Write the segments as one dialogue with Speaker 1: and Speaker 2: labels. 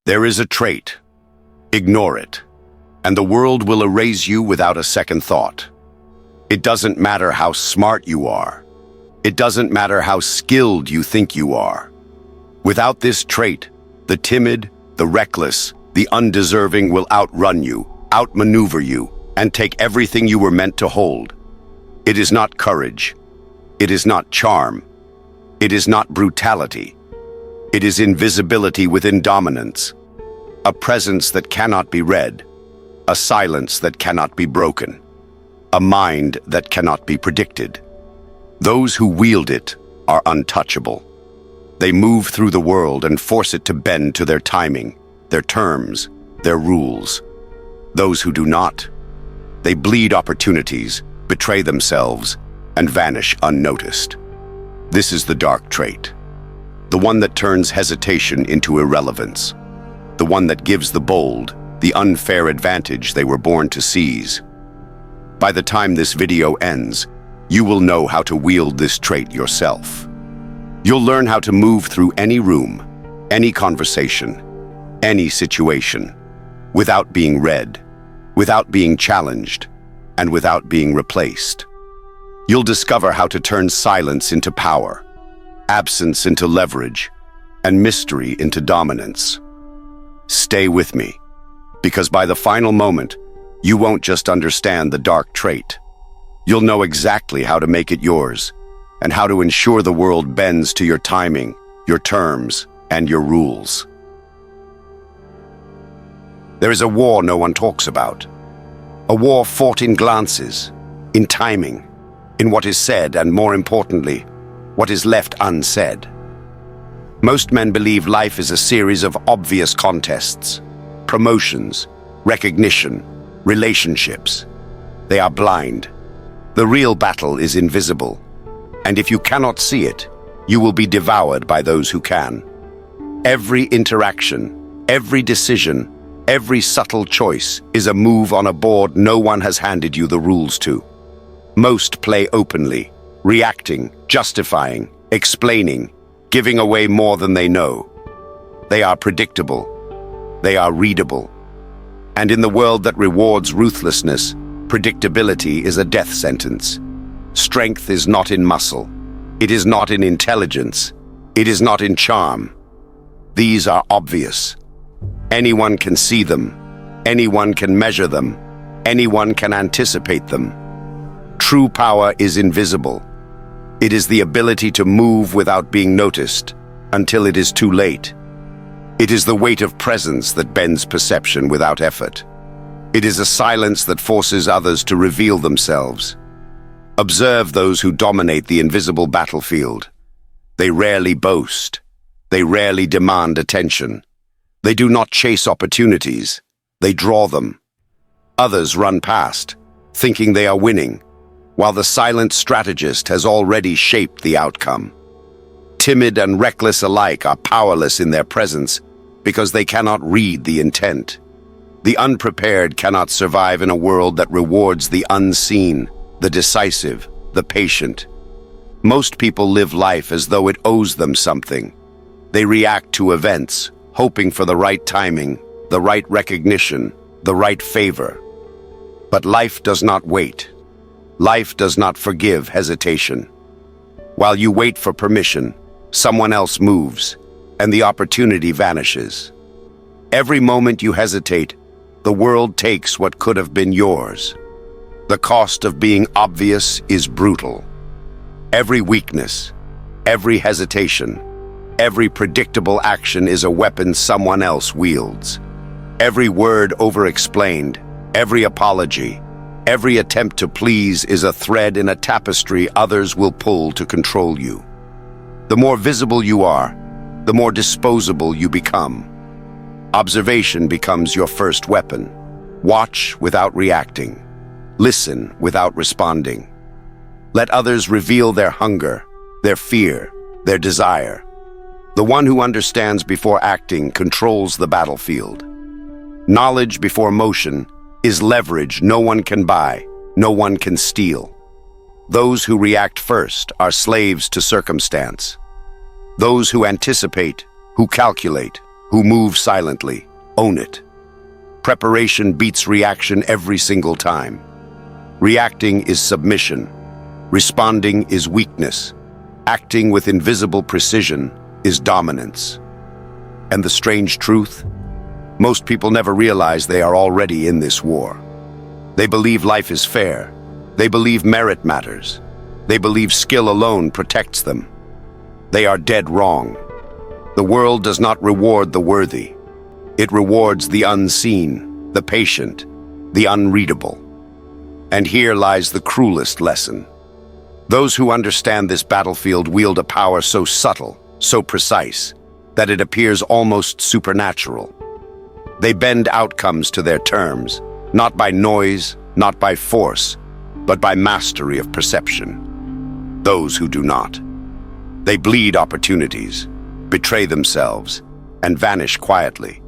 Speaker 1: There is a trait. Ignore it, and the world will erase you without a second thought. It doesn't matter how smart you are. It doesn't matter how skilled you think you are. Without this trait, the timid, the reckless, the undeserving will outrun you, outmaneuver you, and take everything you were meant to hold. It is not courage. It is not charm. It is not brutality. It is invisibility within dominance, a presence that cannot be read, a silence that cannot be broken, a mind that cannot be predicted. Those who wield it are untouchable. They move through the world and force it to bend to their timing, their terms, their rules. Those who do not, they bleed opportunities, betray themselves, and vanish unnoticed. This is the dark trait, the one that turns hesitation into irrelevance, the one that gives the bold the unfair advantage they were born to seize. By the time this video ends, you will know how to wield this trait yourself. You'll learn how to move through any room, any conversation, any situation, without being read, without being challenged, and without being replaced. You'll discover how to turn silence into power, absence into leverage, and mystery into dominance. Stay with me, because by the final moment, you won't just understand the dark trait. You'll know exactly how to make it yours, and how to ensure the world bends to your timing, your terms, and your rules. There is a war no one talks about. A war fought in glances, in timing, in what is said, and more importantly, what is left unsaid. Most men believe life is a series of obvious contests, promotions, recognition, relationships. They are blind. The real battle is invisible, and if you cannot see it, you will be devoured by those who can. Every interaction, every decision, every subtle choice is a move on a board no one has handed you the rules to. Most play openly, reacting, justifying, explaining, giving away more than they know. They are predictable. They are readable. And in the world that rewards ruthlessness, predictability is a death sentence. Strength is not in muscle. It is not in intelligence. It is not in charm. These are obvious. Anyone can see them. Anyone can measure them. Anyone can anticipate them. True power is invisible. It is the ability to move without being noticed until it is too late. It is the weight of presence that bends perception without effort. It is a silence that forces others to reveal themselves. Observe those who dominate the invisible battlefield. They rarely boast. They rarely demand attention. They do not chase opportunities. They draw them. Others run past, thinking they are winning, while the silent strategist has already shaped the outcome. Timid and reckless alike are powerless in their presence because they cannot read the intent. The unprepared cannot survive in a world that rewards the unseen, the decisive, the patient. Most people live life as though it owes them something. They react to events, hoping for the right timing, the right recognition, the right favor. But life does not wait. Life does not forgive hesitation. While you wait for permission, someone else moves, and the opportunity vanishes. Every moment you hesitate, the world takes what could have been yours. The cost of being obvious is brutal. Every weakness, every hesitation, every predictable action is a weapon someone else wields. Every word over-explained, every apology, every attempt to please is a thread in a tapestry others will pull to control you. The more visible you are, the more disposable you become. Observation becomes your first weapon. Watch without reacting. Listen without responding. Let others reveal their hunger, their fear, their desire. The one who understands before acting controls the battlefield. Knowledge before motion is leverage no one can buy, no one can steal. Those who react first are slaves to circumstance. Those who anticipate, who calculate, who move silently. Own it. Preparation beats reaction every single time. Reacting is submission. Responding is weakness. Acting with invisible precision is dominance. And the strange truth? Most people never realize they are already in this war. They believe life is fair. They believe merit matters. They believe skill alone protects them. They are dead wrong. The world does not reward the worthy. It rewards the unseen, the patient, the unreadable. And here lies the cruelest lesson. Those who understand this battlefield wield a power so subtle, so precise, that it appears almost supernatural. They bend outcomes to their terms, not by noise, not by force, but by mastery of perception. Those who do not. They bleed opportunities, betray themselves, and vanish quietly.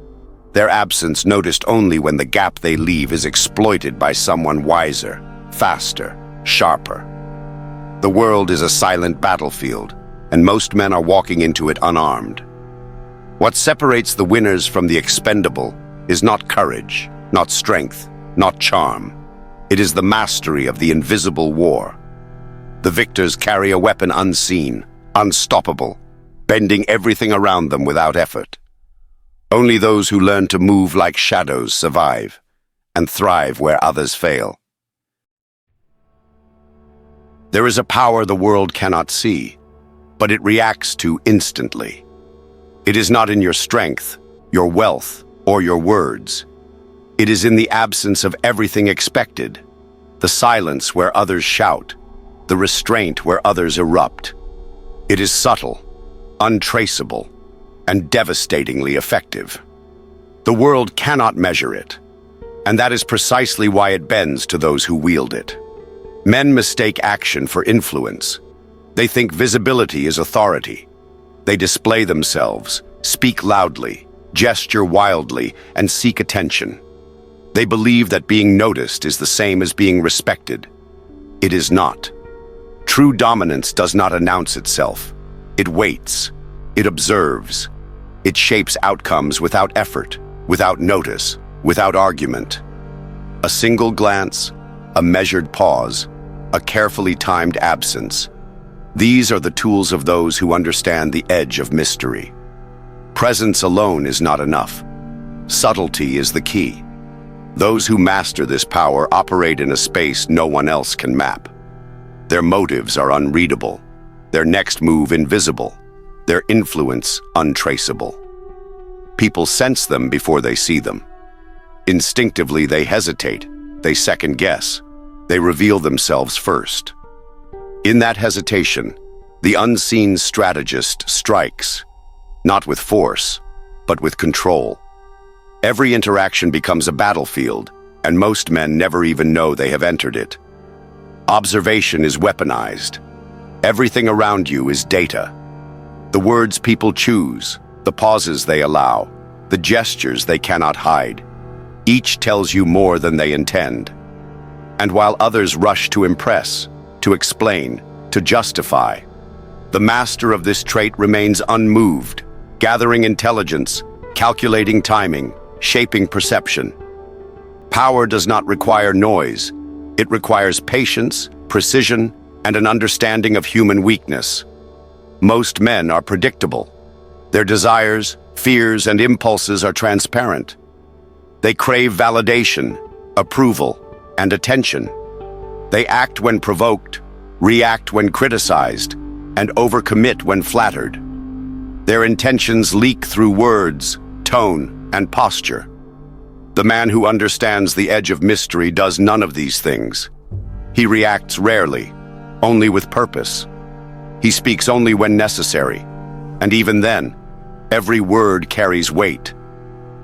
Speaker 1: Their absence noticed only when the gap they leave is exploited by someone wiser, faster, sharper. The world is a silent battlefield, and most men are walking into it unarmed. What separates the winners from the expendable is not courage, not strength, not charm. It is the mastery of the invisible war. The victors carry a weapon unseen, unstoppable, bending everything around them without effort. Only those who learn to move like shadows survive and thrive where others fail. There is a power the world cannot see, but it reacts to instantly. It is not in your strength, your wealth, or your words. It is in the absence of everything expected, the silence where others shout, the restraint where others erupt. It is subtle, untraceable, and devastatingly effective. The world cannot measure it, and that is precisely why it bends to those who wield it. Men mistake action for influence. They think visibility is authority. They display themselves, speak loudly, gesture wildly, and seek attention. They believe that being noticed is the same as being respected. It is not. True dominance does not announce itself. It waits. It observes. It shapes outcomes without effort, without notice, without argument. A single glance, a measured pause, a carefully timed absence. These are the tools of those who understand the edge of mystery. Presence alone is not enough. Subtlety is the key. Those who master this power operate in a space no one else can map. Their motives are unreadable, their next move invisible, their influence untraceable. People sense them before they see them. Instinctively, they hesitate, they second guess, they reveal themselves first. In that hesitation, the unseen strategist strikes, not with force, but with control. Every interaction becomes a battlefield, and most men never even know they have entered it. Observation is weaponized. Everything around you is data. The words people choose, the pauses they allow, the gestures they cannot hide. Each tells you more than they intend. And while others rush to impress, to explain, to justify, the master of this trait remains unmoved, gathering intelligence, calculating timing, shaping perception. Power does not require noise. It requires patience, precision, and an understanding of human weakness. Most men are predictable. Their desires, fears, and impulses are transparent. They crave validation, approval, and attention. They act when provoked, react when criticized, and overcommit when flattered. Their intentions leak through words, tone, and posture. The man who understands the edge of mystery does none of these things. He reacts rarely, only with purpose. He speaks only when necessary, and even then, every word carries weight.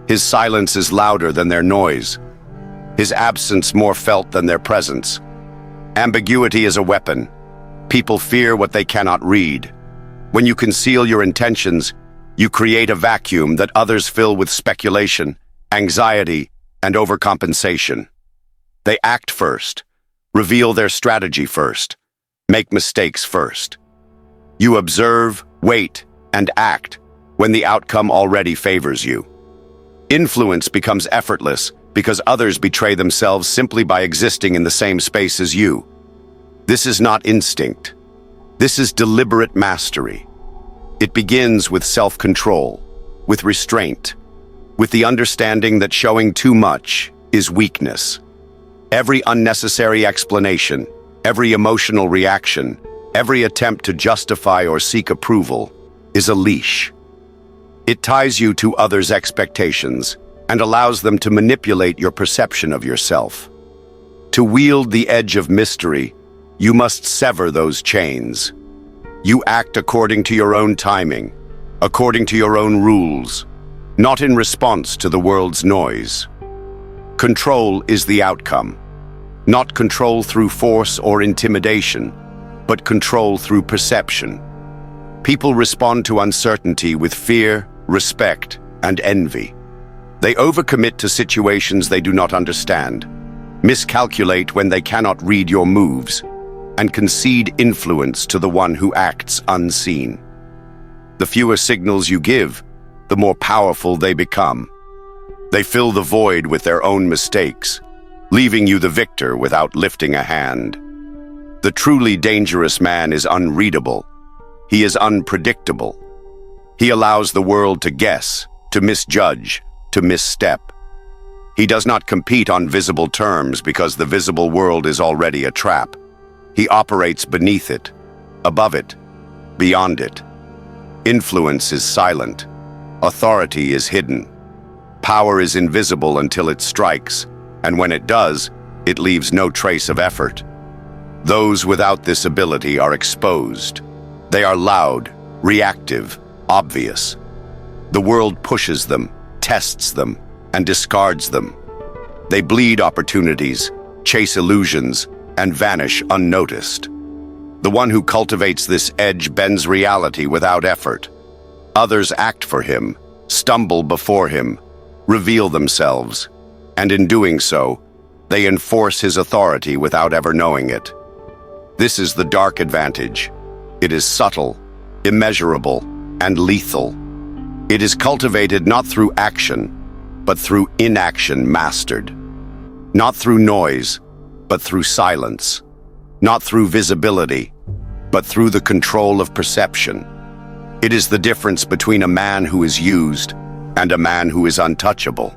Speaker 1: His silence is louder than their noise, his absence more felt than their presence. Ambiguity is a weapon. People fear what they cannot read. When you conceal your intentions, you create a vacuum that others fill with speculation, anxiety, and overcompensation. They act first, reveal their strategy first, make mistakes first. You observe, wait, and act, when the outcome already favors you. Influence becomes effortless because others betray themselves simply by existing in the same space as you. This is not instinct. This is deliberate mastery. It begins with self-control, with restraint, with the understanding that showing too much is weakness. Every unnecessary explanation, every emotional reaction, every attempt to justify or seek approval is a leash. It ties you to others' expectations and allows them to manipulate your perception of yourself. To wield the edge of mystery, you must sever those chains. You act according to your own timing, according to your own rules, not in response to the world's noise. Control is the outcome, not control through force or intimidation, but control through perception. People respond to uncertainty with fear, respect, and envy. They overcommit to situations they do not understand, miscalculate when they cannot read your moves, and concede influence to the one who acts unseen. The fewer signals you give, the more powerful they become. They fill the void with their own mistakes, leaving you the victor without lifting a hand. The truly dangerous man is unreadable. He is unpredictable. He allows the world to guess, to misjudge, to misstep. He does not compete on visible terms because the visible world is already a trap. He operates beneath it, above it, beyond it. Influence is silent. Authority is hidden. Power is invisible until it strikes, and when it does, it leaves no trace of effort. Those without this ability are exposed. They are loud, reactive, obvious. The world pushes them, tests them, and discards them. They bleed opportunities, chase illusions, and vanish unnoticed. The one who cultivates this edge bends reality without effort. Others act for him, stumble before him, reveal themselves, and in doing so, they enforce his authority without ever knowing it. This is the dark advantage. It is subtle, immeasurable, and lethal. It is cultivated not through action, but through inaction mastered. Not through noise, but through silence. Not through visibility, but through the control of perception. It is the difference between a man who is used and a man who is untouchable.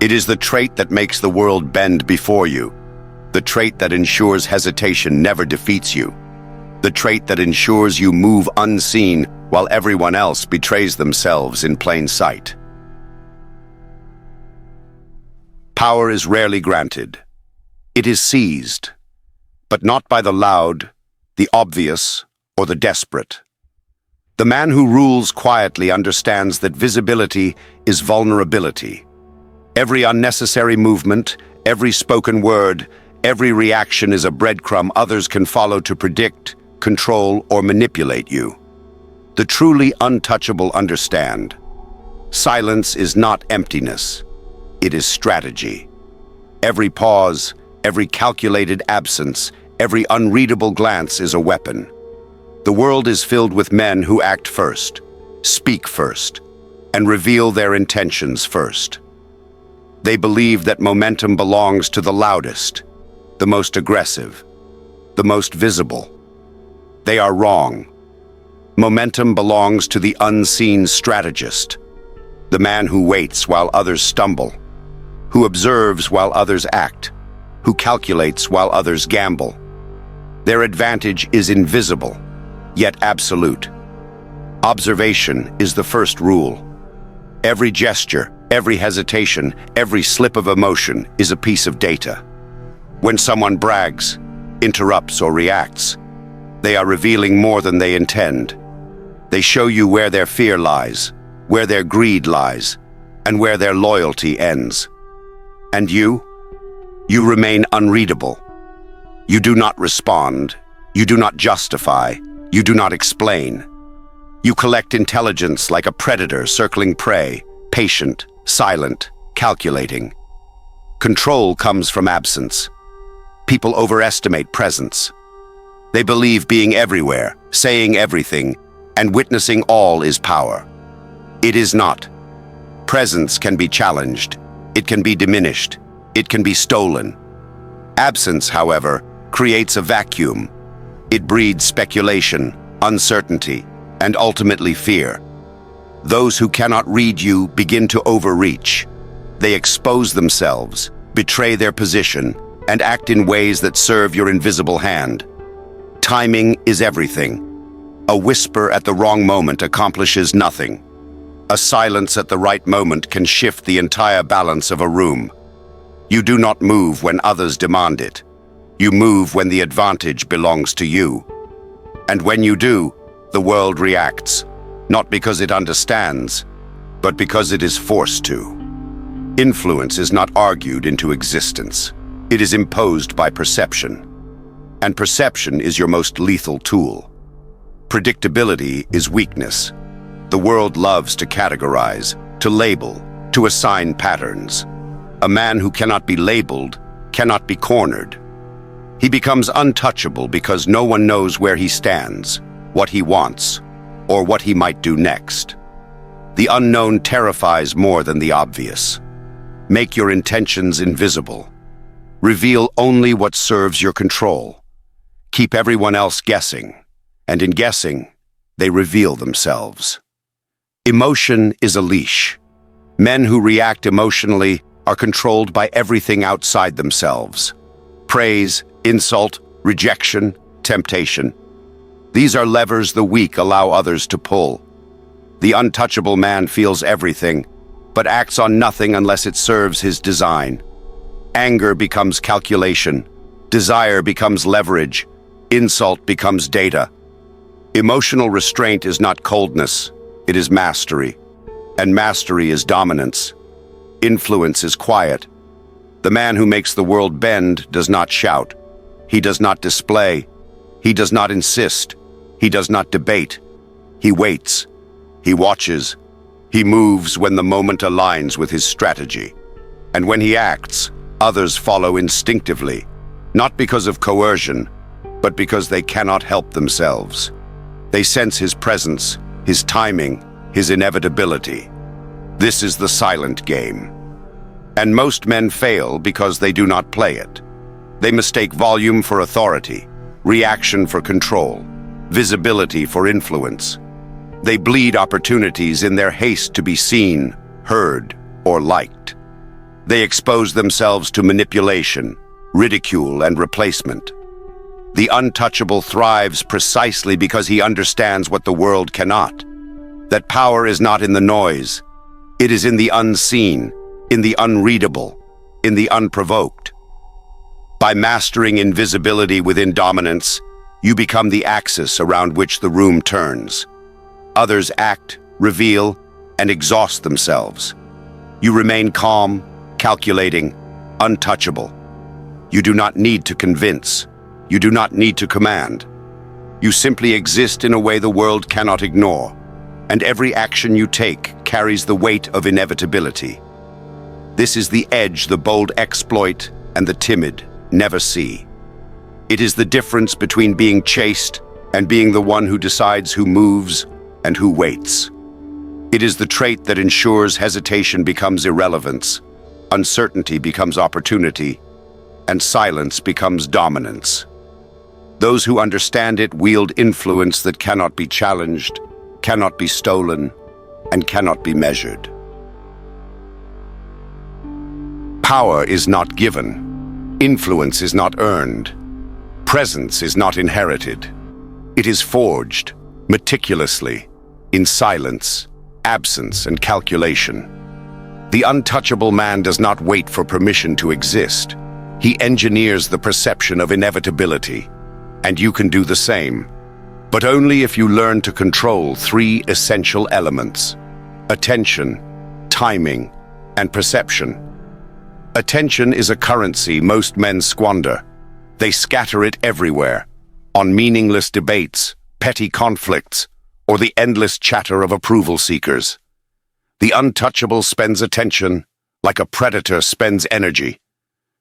Speaker 1: It is the trait that makes the world bend before you, the trait that ensures hesitation never defeats you, the trait that ensures you move unseen while everyone else betrays themselves in plain sight. Power is rarely granted. It is seized, but not by the loud, the obvious, or the desperate. The man who rules quietly understands that visibility is vulnerability. Every unnecessary movement, every spoken word, every reaction is a breadcrumb others can follow to predict, control, or manipulate you. The truly untouchable understand. Silence is not emptiness. It is strategy. Every pause, every calculated absence, every unreadable glance is a weapon. The world is filled with men who act first, speak first, and reveal their intentions first. They believe that momentum belongs to the loudest, the most aggressive, the most visible. They are wrong. Momentum belongs to the unseen strategist, the man who waits while others stumble, who observes while others act, who calculates while others gamble. Their advantage is invisible, yet absolute. Observation is the first rule. Every gesture, every hesitation, every slip of emotion is a piece of data. When someone brags, interrupts, or reacts, they are revealing more than they intend. They show you where their fear lies, where their greed lies, and where their loyalty ends. And you remain unreadable. You do not respond, you do not justify, you do not explain. You collect intelligence like a predator circling prey, patient, silent, calculating. Control comes from absence. People overestimate presence. They believe being everywhere, saying everything, and witnessing all is power. It is not. Presence can be challenged. It can be diminished. It can be stolen. Absence, however, creates a vacuum. It breeds speculation, uncertainty, and ultimately fear. Those who cannot read you begin to overreach. They expose themselves, betray their position, and act in ways that serve your invisible hand. Timing is everything. A whisper at the wrong moment accomplishes nothing. A silence at the right moment can shift the entire balance of a room. You do not move when others demand it. You move when the advantage belongs to you. And when you do, the world reacts, not because it understands, but because it is forced to. Influence is not argued into existence. It is imposed by perception. And perception is your most lethal tool. Predictability is weakness. The world loves to categorize, to label, to assign patterns. A man who cannot be labeled cannot be cornered. He becomes untouchable because no one knows where he stands, what he wants, or what he might do next. The unknown terrifies more than the obvious. Make your intentions invisible. Reveal only what serves your control. Keep everyone else guessing, and in guessing, they reveal themselves. Emotion is a leash. Men who react emotionally are controlled by everything outside themselves. Praise, insult, rejection, temptation. These are levers the weak allow others to pull. The untouchable man feels everything, but acts on nothing unless it serves his design. Anger becomes calculation. Desire becomes leverage. Insult becomes data. Emotional restraint is not coldness, it is mastery. And mastery is dominance. Influence is quiet. The man who makes the world bend does not shout. He does not display. He does not insist. He does not debate. He waits. He watches. He moves when the moment aligns with his strategy. And when he acts, others follow instinctively, not because of coercion, but because they cannot help themselves. They sense his presence, his timing, his inevitability. This is the silent game. And most men fail because they do not play it. They mistake volume for authority, reaction for control, visibility for influence. They bleed opportunities in their haste to be seen, heard, or liked. They expose themselves to manipulation, ridicule, and replacement. The untouchable thrives precisely because he understands what the world cannot. That power is not in the noise. It is in the unseen, in the unreadable, in the unprovoked. By mastering invisibility within dominance, you become the axis around which the room turns. Others act, reveal, and exhaust themselves. You remain calm, calculating, untouchable. You do not need to convince. You do not need to command. You simply exist in a way the world cannot ignore, and every action you take carries the weight of inevitability. This is the edge the bold exploit and the timid never see. It is the difference between being chased and being the one who decides who moves and who waits. It is the trait that ensures hesitation becomes irrelevance, uncertainty becomes opportunity, and silence becomes dominance. Those who understand it wield influence that cannot be challenged, cannot be stolen, and cannot be measured. Power is not given. Influence is not earned. Presence is not inherited. It is forged, meticulously, in silence, absence, and calculation. The untouchable man does not wait for permission to exist. He engineers the perception of inevitability, and you can do the same. But only if you learn to control three essential elements: attention, timing, and perception. Attention is a currency most men squander. They scatter it everywhere, on meaningless debates, petty conflicts, or the endless chatter of approval seekers. The untouchable spends attention like a predator spends energy,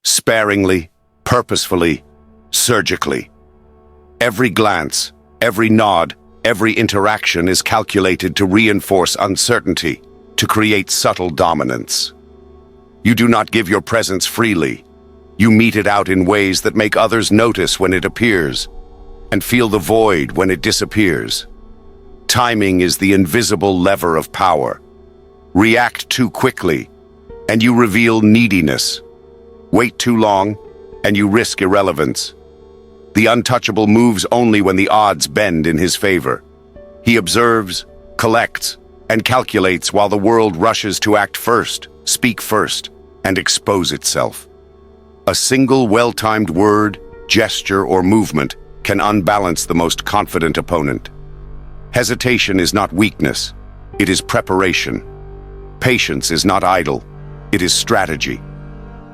Speaker 1: sparingly, purposefully, surgically. Every glance, every nod, Every interaction is calculated to reinforce uncertainty, to create subtle dominance. You do not give your presence freely. You mete it out in ways that make others notice when it appears, and feel the void when it disappears. Timing is the invisible lever of power. React too quickly, and you reveal neediness. Wait too long, and you risk irrelevance. The untouchable moves only when the odds bend in his favor. He observes, collects, and calculates while the world rushes to act first, speak first, and expose itself. A single well-timed word, gesture, or movement can unbalance the most confident opponent. Hesitation is not weakness, it is preparation. Patience is not idle, it is strategy.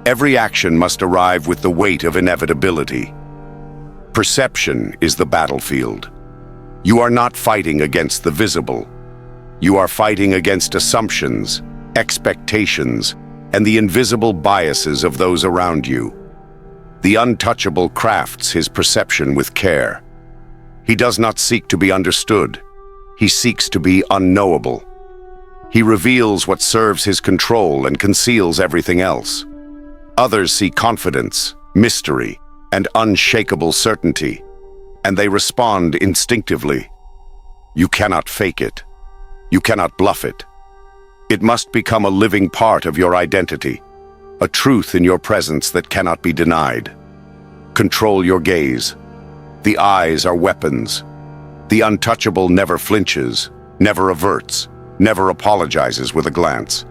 Speaker 1: Every action must arrive with the weight of inevitability. Perception is the battlefield. You are not fighting against the visible. You are fighting against assumptions, expectations, and the invisible biases of those around you. The untouchable crafts his perception with care. He does not seek to be understood. He seeks to be unknowable. He reveals what serves his control and conceals everything else. Others see confidence, mystery, and unshakable certainty, and they respond instinctively. You cannot fake it. You cannot bluff it. It must become a living part of your identity, a truth in your presence that cannot be denied. Control your gaze. The eyes are weapons. The untouchable never flinches, never averts, never apologizes with a glance.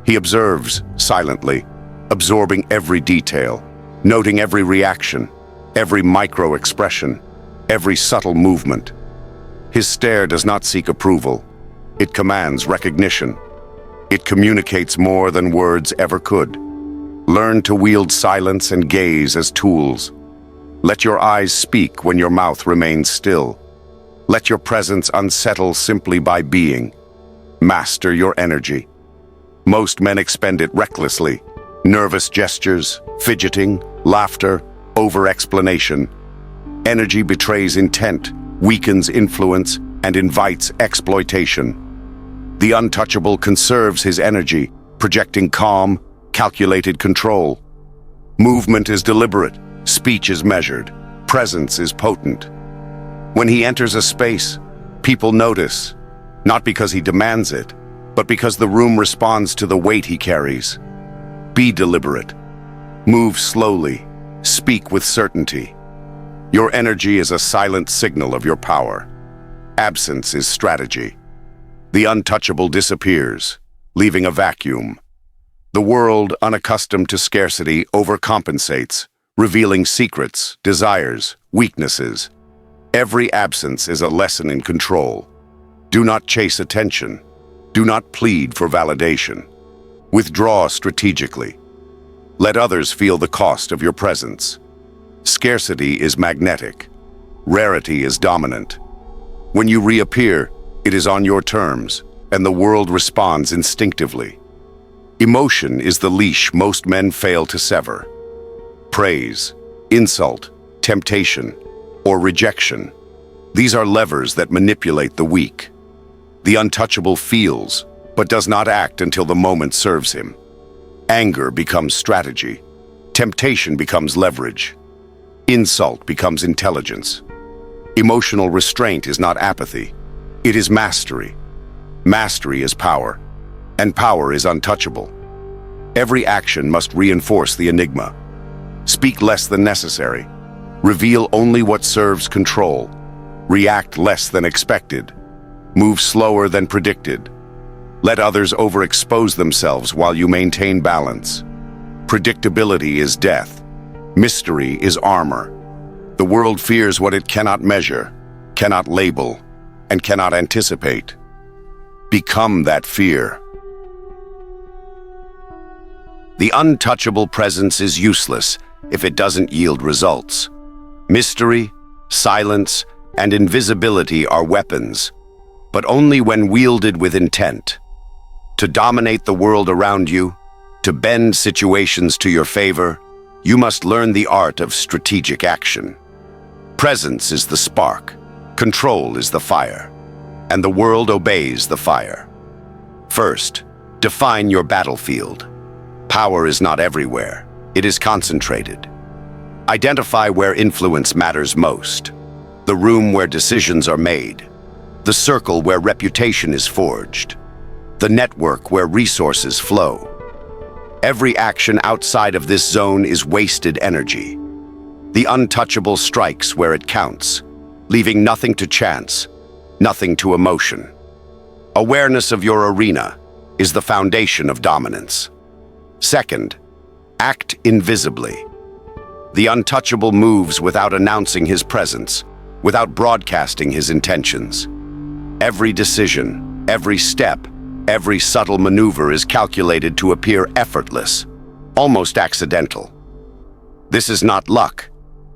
Speaker 1: He observes silently, absorbing every detail, noting every reaction, every micro-expression, every subtle movement. His stare does not seek approval. It commands recognition. It communicates more than words ever could. Learn to wield silence and gaze as tools. Let your eyes speak when your mouth remains still. Let your presence unsettle simply by being. Master your energy. Most men expend it recklessly. Nervous gestures, fidgeting, laughter, over-explanation. Energy betrays intent, weakens influence, and invites exploitation. The untouchable conserves his energy, projecting calm, calculated control. Movement is deliberate, speech is measured, presence is potent. When he enters a space, people notice, not because he demands it, but because the room responds to the weight he carries. Be deliberate. Move slowly. Speak with certainty. Your energy is a silent signal of your power. Absence is strategy. The untouchable disappears, leaving a vacuum. The world, unaccustomed to scarcity, overcompensates, revealing secrets, desires, weaknesses. Every absence is a lesson in control. Do not chase attention. Do not plead for validation. Withdraw strategically. Let others feel the cost of your presence. Scarcity is magnetic. Rarity is dominant. When you reappear, it is on your terms, and the world responds instinctively. Emotion is the leash most men fail to sever. Praise, insult, temptation, or rejection. These are levers that manipulate the weak. The untouchable feels, but does not act until the moment serves him. Anger becomes strategy. Temptation becomes leverage. Insult becomes intelligence. Emotional restraint is not apathy. It is mastery. Mastery is power, and power is untouchable. Every action must reinforce the enigma. Speak less than necessary. Reveal only what serves control. React less than expected. Move slower than predicted. Let others overexpose themselves while you maintain balance. Predictability is death. Mystery is armor. The world fears what it cannot measure, cannot label, and cannot anticipate. Become that fear. The untouchable presence is useless if it doesn't yield results. Mystery, silence, and invisibility are weapons, but only when wielded with intent. To dominate the world around you, to bend situations to your favor, you must learn the art of strategic action. Presence is the spark. Control is the fire, and the world obeys the fire. First, define your battlefield. Power is not everywhere. It is concentrated. Identify where influence matters most. The room where decisions are made. The circle where reputation is forged. The network where resources flow. Every action outside of this zone is wasted energy. The untouchable strikes where it counts, leaving nothing to chance, nothing to emotion. Awareness of your arena is the foundation of dominance. Second, act invisibly. The untouchable moves without announcing his presence, without broadcasting his intentions. Every decision, every step, every subtle maneuver is calculated to appear effortless, almost accidental. This is not luck,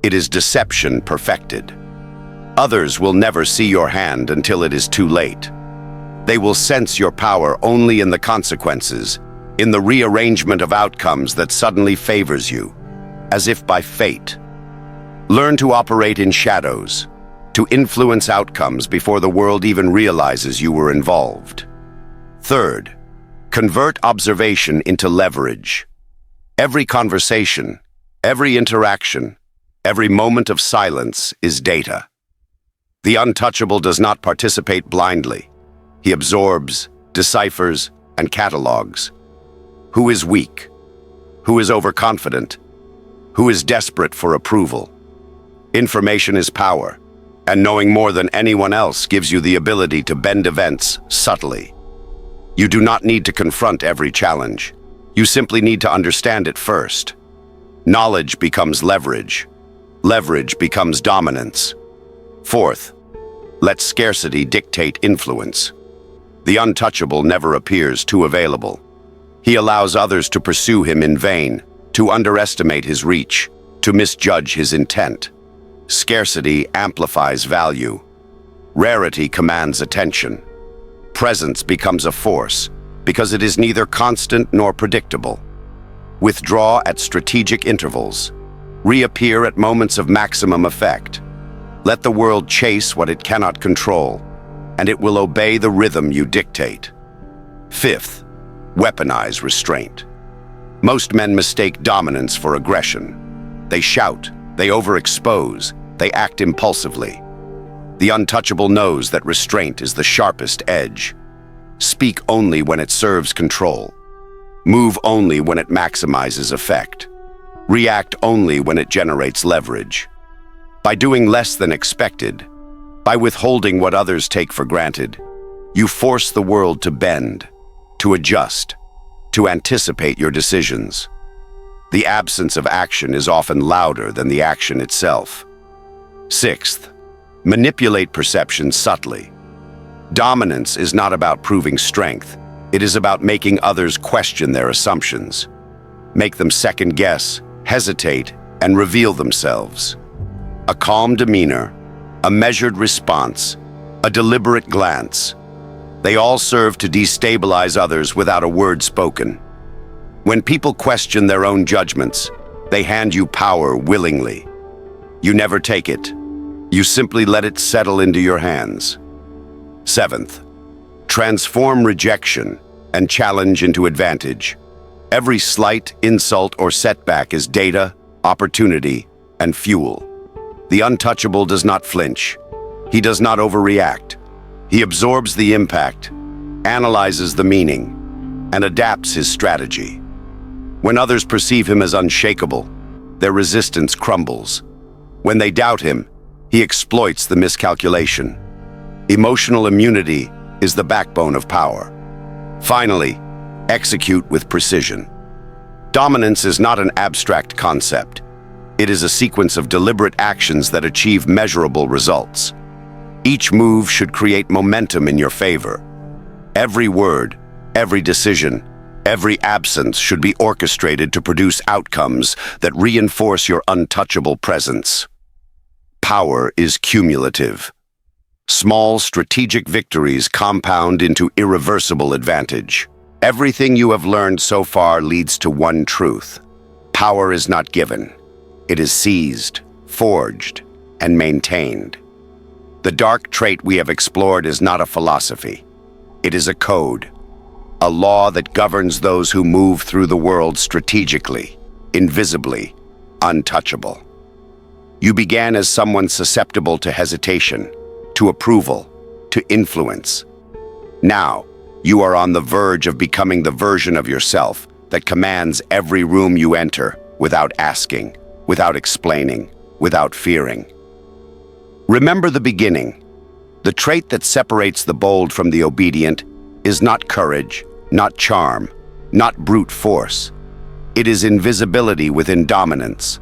Speaker 1: it is deception perfected. Others will never see your hand until it is too late. They will sense your power only in the consequences, in the rearrangement of outcomes that suddenly favors you, as if by fate. Learn to operate in shadows, to influence outcomes before the world even realizes you were involved. Third, convert observation into leverage. Every conversation, every interaction, every moment of silence is data. The untouchable does not participate blindly. He absorbs, deciphers, and catalogs. Who is weak? Who is overconfident? Who is desperate for approval? Information is power, and knowing more than anyone else gives you the ability to bend events subtly. You do not need to confront every challenge. You simply need to understand it first. Knowledge becomes leverage. Leverage becomes dominance. Fourth, let scarcity dictate influence. The untouchable never appears too available. He allows others to pursue him in vain, to underestimate his reach, to misjudge his intent. Scarcity amplifies value. Rarity commands attention. Presence becomes a force, because it is neither constant nor predictable. Withdraw at strategic intervals. Reappear at moments of maximum effect. Let the world chase what it cannot control, and it will obey the rhythm you dictate. Fifth, weaponize restraint. Most men mistake dominance for aggression. They shout, they overexpose, they act impulsively. The untouchable knows that restraint is the sharpest edge. Speak only when it serves control. Move only when it maximizes effect. React only when it generates leverage. By doing less than expected, by withholding what others take for granted, you force the world to bend, to adjust, to anticipate your decisions. The absence of action is often louder than the action itself. Sixth, manipulate perception subtly. Dominance is not about proving strength. It is about making others question their assumptions. Make them second-guess, hesitate, and reveal themselves. A calm demeanor, a measured response, a deliberate glance. They all serve to destabilize others without a word spoken. When people question their own judgments, they hand you power willingly. You never take it. You simply let it settle into your hands. Seventh, transform rejection and challenge into advantage. Every slight, insult, or setback is data, opportunity, and fuel. The untouchable does not flinch. He does not overreact. He absorbs the impact, analyzes the meaning, and adapts his strategy. When others perceive him as unshakable, their resistance crumbles. When they doubt him, he exploits the miscalculation. Emotional immunity is the backbone of power. Finally, execute with precision. Dominance is not an abstract concept. It is a sequence of deliberate actions that achieve measurable results. Each move should create momentum in your favor. Every word, every decision, every absence should be orchestrated to produce outcomes that reinforce your untouchable presence. Power is cumulative. Small strategic victories compound into irreversible advantage. Everything you have learned so far leads to one truth. Power is not given. It is seized, forged, and maintained. The dark trait we have explored is not a philosophy. It is a code, a law that governs those who move through the world strategically, invisibly, untouchable. You began as someone susceptible to hesitation, to approval, to influence. Now, you are on the verge of becoming the version of yourself that commands every room you enter without asking, without explaining, without fearing. Remember the beginning. The trait that separates the bold from the obedient is not courage, not charm, not brute force. It is invisibility within dominance,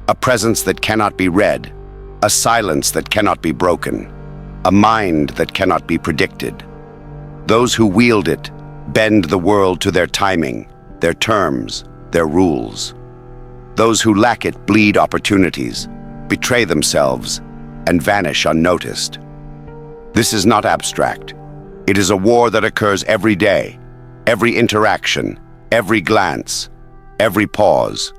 Speaker 1: a presence that cannot be read, a silence that cannot be broken, a mind that cannot be predicted. Those who wield it bend the world to their timing, their terms, their rules. Those who lack it bleed opportunities, betray themselves, and vanish unnoticed. This is not abstract. It is a war that occurs every day, every interaction, every glance, every pause.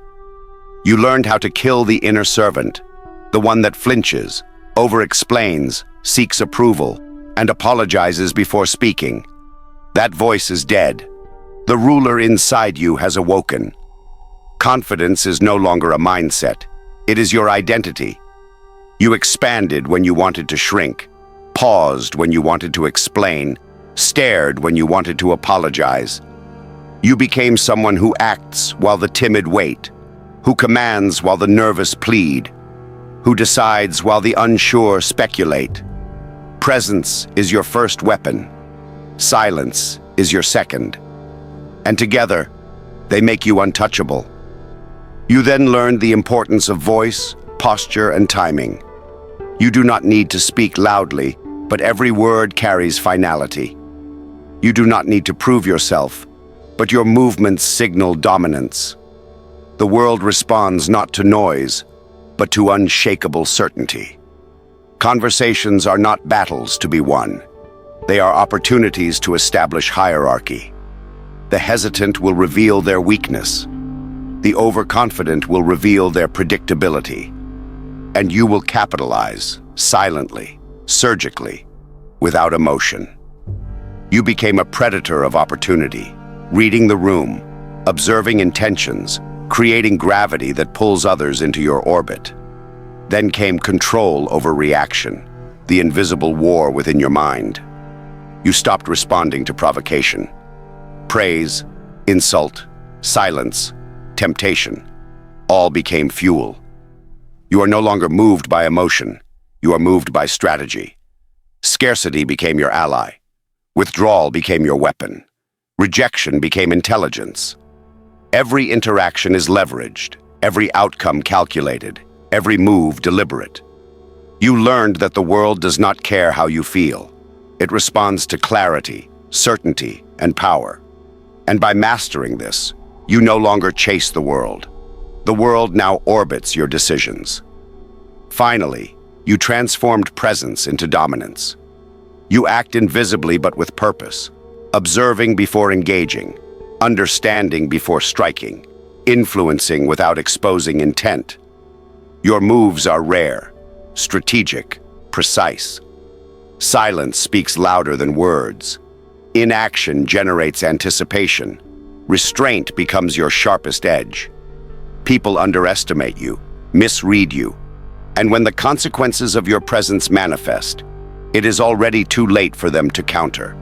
Speaker 1: You learned how to kill the inner servant, the one that flinches, over-explains, seeks approval, and apologizes before speaking. That voice is dead. The ruler inside you has awoken. Confidence is no longer a mindset. It is your identity. You expanded when you wanted to shrink, paused when you wanted to explain, stared when you wanted to apologize. You became someone who acts while the timid wait, who commands while the nervous plead, who decides while the unsure speculate. Presence is your first weapon. Silence is your second. And together, they make you untouchable. You then learned the importance of voice, posture, and timing. You do not need to speak loudly, but every word carries finality. You do not need to prove yourself, but your movements signal dominance. The world responds not to noise, but to unshakable certainty. Conversations are not battles to be won. They are opportunities to establish hierarchy. The hesitant will reveal their weakness. The overconfident will reveal their predictability. And you will capitalize, silently, surgically, without emotion. You became a predator of opportunity, reading the room, observing intentions, creating gravity that pulls others into your orbit. Then came control over reaction, the invisible war within your mind. You stopped responding to provocation. Praise, insult, silence, temptation, all became fuel. You are no longer moved by emotion. You are moved by strategy. Scarcity became your ally. Withdrawal became your weapon. Rejection became intelligence. Every interaction is leveraged, every outcome calculated, every move deliberate. You learned that the world does not care how you feel. It responds to clarity, certainty, and power. And by mastering this, you no longer chase the world. The world now orbits your decisions. Finally, you transformed presence into dominance. You act invisibly but with purpose, observing before engaging, understanding before striking, influencing without exposing intent. Your moves are rare, strategic, precise. Silence speaks louder than words. Inaction generates anticipation. Restraint becomes your sharpest edge. People underestimate you, misread you, and when the consequences of your presence manifest, it is already too late for them to counter.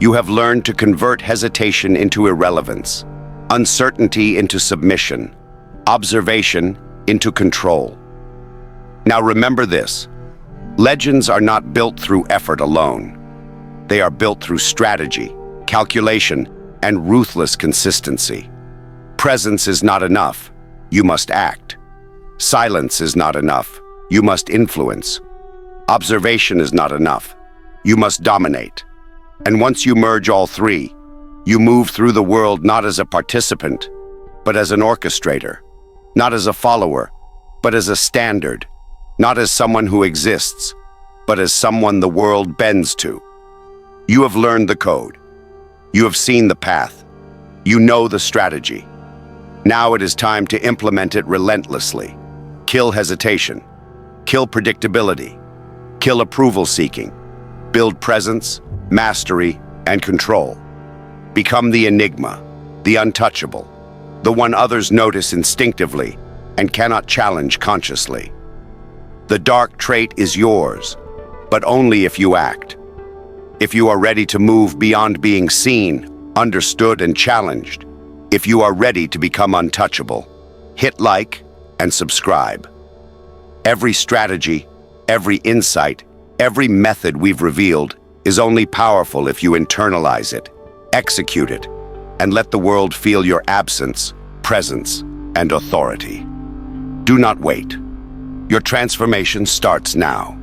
Speaker 1: You have learned to convert hesitation into irrelevance, uncertainty into submission, observation into control. Now remember this, legends are not built through effort alone. They are built through strategy, calculation, and ruthless consistency. Presence is not enough. You must act. Silence is not enough. You must influence. Observation is not enough. You must dominate. And once you merge all three, you move through the world not as a participant, but as an orchestrator, not as a follower, but as a standard, not as someone who exists, but as someone the world bends to. You have learned the code. You have seen the path. You know the strategy. Now it is time to implement it relentlessly. Kill hesitation. Kill predictability. Kill approval seeking. Build presence, mastery, and control. Become the enigma, the untouchable, the one others notice instinctively and cannot challenge consciously. The dark trait is yours, but only if you act. If you are ready to move beyond being seen, understood, and challenged. If you are ready to become untouchable. Hit like and subscribe. Every strategy, every insight, every method we've revealed is only powerful if you internalize it, execute it, and let the world feel your absence, presence, and authority. Do not wait. Your transformation starts now.